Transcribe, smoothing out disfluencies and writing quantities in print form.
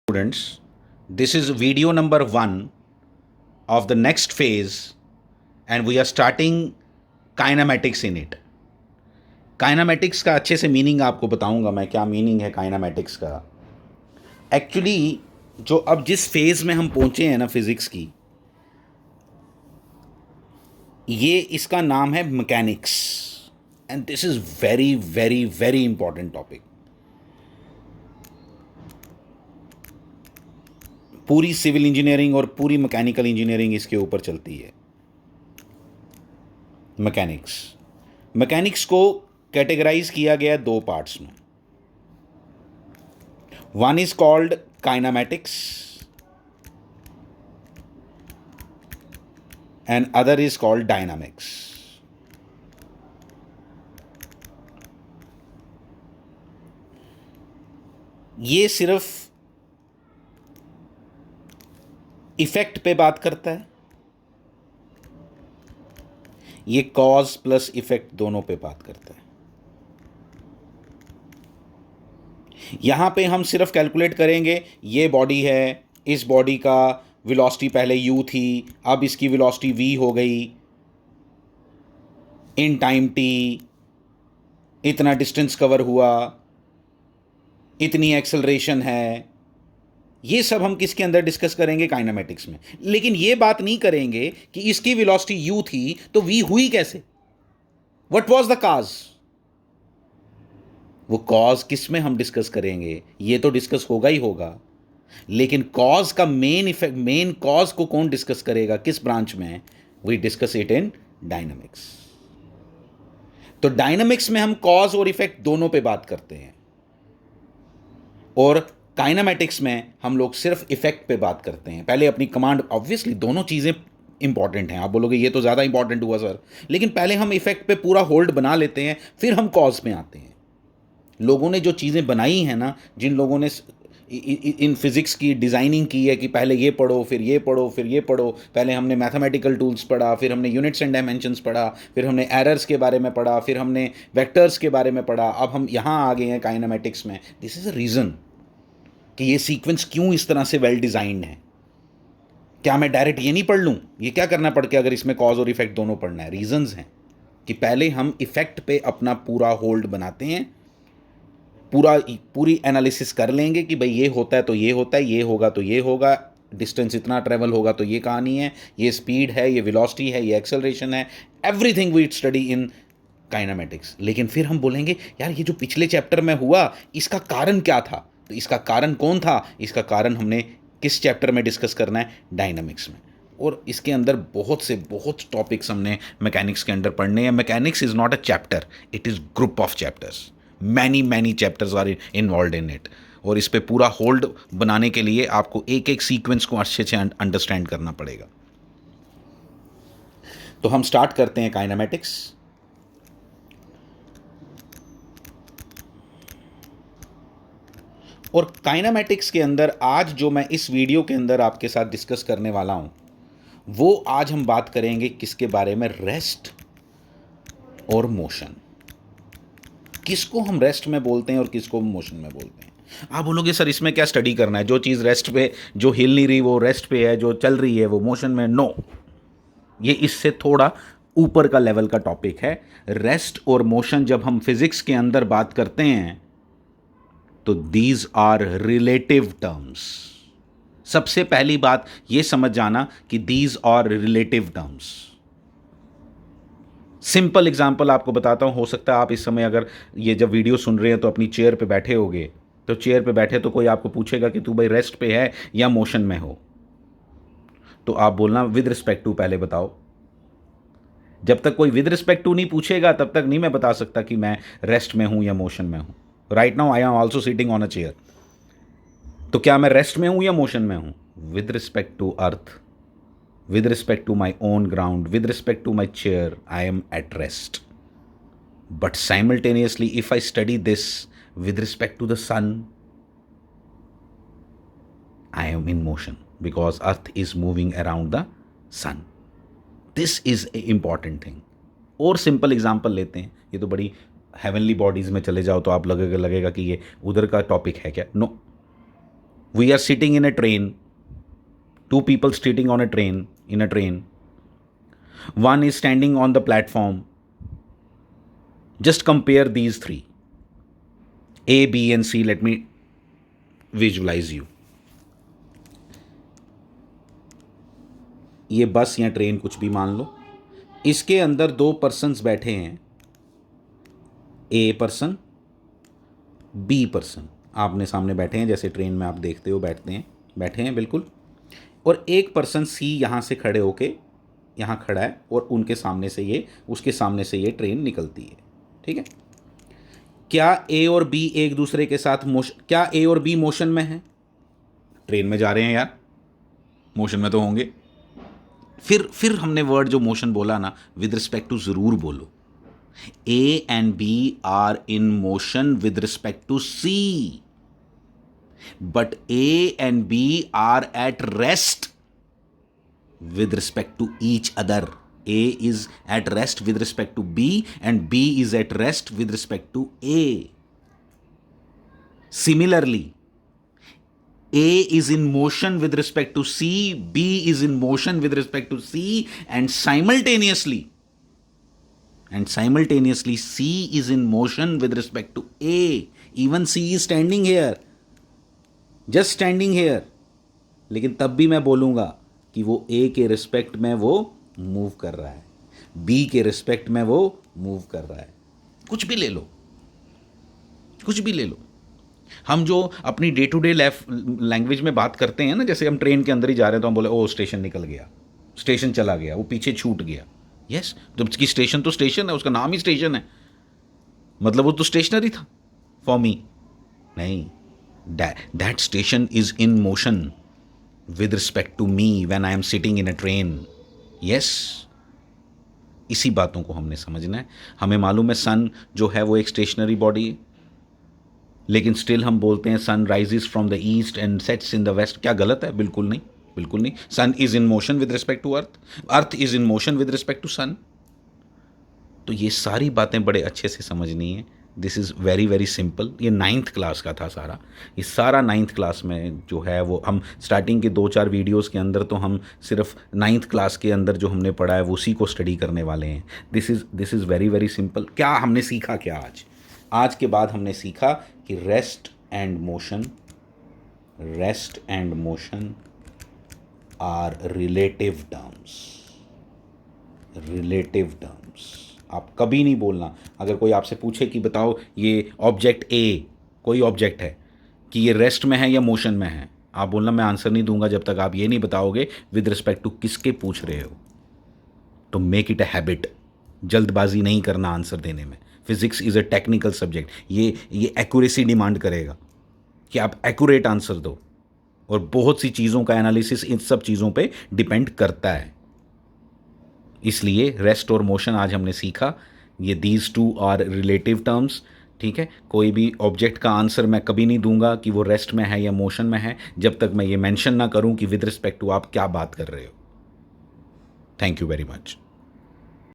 Students, this is video number 1 of the next phase and we are starting kinematics in it. Kinematics का अच्छे से meaning आपको बताऊंगा मैं, क्या मीनिंग है काइनामेटिक्स का। एक्चुअली जो अब जिस फेज़ में हम पहुंचे हैं ना फिज़िक्स की, ये इसका नाम है mechanics and this is very very very important topic. पूरी सिविल इंजीनियरिंग और पूरी मैकेनिकल इंजीनियरिंग इसके ऊपर चलती है। मैकेनिक्स को कैटेगराइज किया गया है 2 पार्ट्स में। One is called kinematics and other is called dynamics. ये सिर्फ इफेक्ट पे बात करता है, ये कॉज प्लस इफेक्ट दोनों पे बात करता है। यहां पे हम सिर्फ कैलकुलेट करेंगे, ये बॉडी है, इस बॉडी का वेलोसिटी पहले u थी, अब इसकी वेलोसिटी v हो गई, इन टाइम t इतना डिस्टेंस कवर हुआ, इतनी एक्सेलरेशन है। ये सब हम किसके अंदर डिस्कस करेंगे? काइनेमेटिक्स में। लेकिन ये बात नहीं करेंगे कि इसकी वेलोसिटी u थी तो v हुई कैसे, व्हाट वाज द कॉज। वो कॉज किस में हम डिस्कस करेंगे? ये तो डिस्कस होगा ही होगा, लेकिन कॉज का मेन इफेक्ट, मेन कॉज को कौन डिस्कस करेगा, किस ब्रांच में? We discuss it in dynamics. तो डायनामिक्स में हम कॉज और इफेक्ट दोनों पे बात करते हैं और काइनेमेटिक्स में हम लोग सिर्फ इफेक्ट पे बात करते हैं। पहले अपनी कमांड, ऑब्वियसली दोनों चीज़ें इंपॉर्टेंट हैं। आप बोलोगे ये तो ज़्यादा इंपॉर्टेंट हुआ सर, लेकिन पहले हम इफेक्ट पे पूरा होल्ड बना लेते हैं, फिर हम कॉज में आते हैं। लोगों ने जो चीज़ें बनाई हैं ना, जिन लोगों ने इन फिज़िक्स की डिज़ाइनिंग की है कि पहले ये पढ़ो, फिर ये पढ़ो, फिर ये पढ़ो। पहले हमने मैथमेटिकल टूल्स पढ़ा, फिर हमने यूनिट्स एंड डायमेंशंस पढ़ा, फिर हमने एरर्स के बारे में पढ़ा, फिर हमने वेक्टर्स के बारे में पढ़ा, अब हम यहाँ आ गए हैं काइनेमेटिक्स में। दिस इज़ अ रीज़न कि ये सीक्वेंस क्यों इस तरह से वेल डिज़ाइंड है। क्या मैं डायरेक्ट ये नहीं पढ़ लूँ? ये क्या करना पड़ के अगर इसमें कॉज और इफेक्ट दोनों पढ़ना है? रीजंस हैं कि पहले हम इफेक्ट पे अपना पूरा होल्ड बनाते हैं, पूरी एनालिसिस कर लेंगे कि भाई ये होता है तो ये होता है, ये होगा तो ये होगा, डिस्टेंस इतना ट्रेवल होगा तो ये कहानी है, ये स्पीड है, ये वेलोसिटी है, ये एक्सेलरेशन है, everything we study in kinematics. लेकिन फिर हम बोलेंगे यार ये जो पिछले चैप्टर में हुआ इसका कारण क्या था? तो इसका कारण कौन था? इसका कारण हमने किस चैप्टर में डिस्कस करना है? डायनामिक्स में। और इसके अंदर बहुत टॉपिक्स हमने मैकेनिक्स के अंदर पढ़ने हैं। Mechanics is not a chapter, it is group of chapters. Many chapters are involve in it. और इस पे पूरा होल्ड बनाने के लिए आपको एक एक सीक्वेंस को अच्छे से अंडरस्टैंड करना पड़ेगा। तो हम स्टार्ट करते हैं काइनेमेटिक्स। और काइनेमेटिक्स के अंदर आज जो मैं इस वीडियो के अंदर आपके साथ डिस्कस करने वाला हूं, वो आज हम बात करेंगे किसके बारे में? रेस्ट और मोशन। किसको हम रेस्ट में बोलते हैं और किसको हम मोशन में बोलते हैं? आप बोलोगे सर इसमें क्या स्टडी करना है? जो चीज़ रेस्ट पे, जो हिल नहीं रही वो रेस्ट पे है, जो चल रही है वो मोशन में। नो, ये इससे थोड़ा ऊपर का लेवल का टॉपिक है। रेस्ट और मोशन जब हम फिजिक्स के अंदर बात करते हैं तो दीज आर रिलेटिव टर्म्स। सबसे पहली बात यह समझ जाना कि these are relative terms. Simple example आपको बताता हूं। हो सकता है आप इस समय अगर ये जब वीडियो सुन रहे हैं तो अपनी चेयर पे बैठे होगे, तो चेयर पे बैठे तो कोई आपको पूछेगा कि तू भाई रेस्ट पे है या मोशन में हो, तो आप बोलना विद रिस्पेक्ट टू पहले बताओ। जब तक कोई विद रिस्पेक्ट टू नहीं पूछेगा तब तक नहीं मैं बता सकता कि मैं रेस्ट में हूं या मोशन में हूं। Right now I am also sitting on a chair, तो क्या मैं रेस्ट में हूं या मोशन में हूं? With respect to earth, with respect to my own ground, with respect to my chair, I am at rest. But simultaneously if I study this with respect to the sun, I am in motion because earth is moving around the sun. This is a important thing. और simple example लेते हैं। ये तो बड़ी heavenly bodies में चले जाओ तो आप लगेगा कि ये उधर का टॉपिक है क्या? No, We are sitting in a train, two people sitting on a train, in a train. One is standing on the platform. Just compare these three, A, B and C. Let me visualize you. ये बस या train कुछ भी मान लो, इसके अंदर दो persons बैठे हैं, ए पर्सन, बी पर्सन आपने सामने बैठे हैं, जैसे ट्रेन में आप देखते हो बैठे हैं बिल्कुल। और एक पर्सन सी यहाँ से खड़े होके यहाँ खड़ा है और उनके सामने से ये, उसके सामने से ये ट्रेन निकलती है, ठीक है। क्या ए और बी एक दूसरे के साथ क्या ए और बी मोशन में है? ट्रेन में जा रहे हैं यार, मोशन में तो होंगे। फिर हमने वर्ड जो मोशन बोला ना, विद रिस्पेक्ट टू ज़रूर बोलो। A and B are in motion with respect to C, but A and B are at rest with respect to each other. A is at rest with respect to B and B is at rest with respect to A. Similarly, A is in motion with respect to C, B is in motion with respect to C, and simultaneously C is in motion with respect to A. Even C is standing here, just standing here. लेकिन तब भी मैं बोलूँगा कि वो A के respect में वो मूव कर रहा है, B के रिस्पेक्ट में वो मूव कर रहा है। कुछ भी ले लो, कुछ भी ले लो। हम जो अपनी डे टू डे लैंग्वेज में बात करते हैं ना, जैसे हम ट्रेन के अंदर ही जा रहे हैं तो हम बोले ओ स्टेशन निकल गया, स्टेशन चला गया, वो पीछे छूट गया। यस, तो उसकी स्टेशन तो स्टेशन है, उसका नाम ही स्टेशन है, मतलब वो तो स्टेशनरी था फॉर मी। नहीं, that station is in motion with respect to me when I am sitting in a train. Yes, इसी बातों को हमने समझना है। हमें मालूम है सन जो है वो एक स्टेशनरी बॉडी है, लेकिन स्टिल हम बोलते हैं sun rises from the east and sets in the west. क्या गलत है? बिल्कुल नहीं, बिल्कुल नहीं। Sun is in motion with respect to earth, earth is in motion with respect to sun. तो ये सारी बातें बड़े अच्छे से समझनी है। This is very very simple. ये 9th क्लास का था सारा, ये सारा 9th क्लास में जो है वो हम स्टार्टिंग के 2-4 वीडियोस के अंदर तो हम सिर्फ 9th क्लास के अंदर जो हमने पढ़ा है वो उसी को स्टडी करने वाले हैं। This is very very simple. क्या हमने सीखा? क्या आज के बाद हमने सीखा कि rest and motion are relative terms. आप कभी नहीं बोलना, अगर कोई आपसे पूछे कि बताओ ये ऑब्जेक्ट ए, कोई ऑब्जेक्ट है, कि ये रेस्ट में है या मोशन में है, आप बोलना मैं आंसर नहीं दूंगा जब तक आप ये नहीं बताओगे विद रिस्पेक्ट टू किसके पूछ रहे हो। तो मेक इट अ हैबिट, जल्दबाजी नहीं करना आंसर देने में। Physics is a technical subject, ये एक्यूरेसी डिमांड करेगा कि आप एक्यूरेट आंसर दो, और बहुत सी चीज़ों का एनालिसिस इन सब चीज़ों पे डिपेंड करता है। इसलिए रेस्ट और मोशन आज हमने सीखा, ये these two are relative terms, ठीक है। कोई भी ऑब्जेक्ट का आंसर मैं कभी नहीं दूंगा कि वो रेस्ट में है या मोशन में है जब तक मैं ये मेंशन ना करूं कि विद रिस्पेक्ट टू आप क्या बात कर रहे हो। Thank you very much.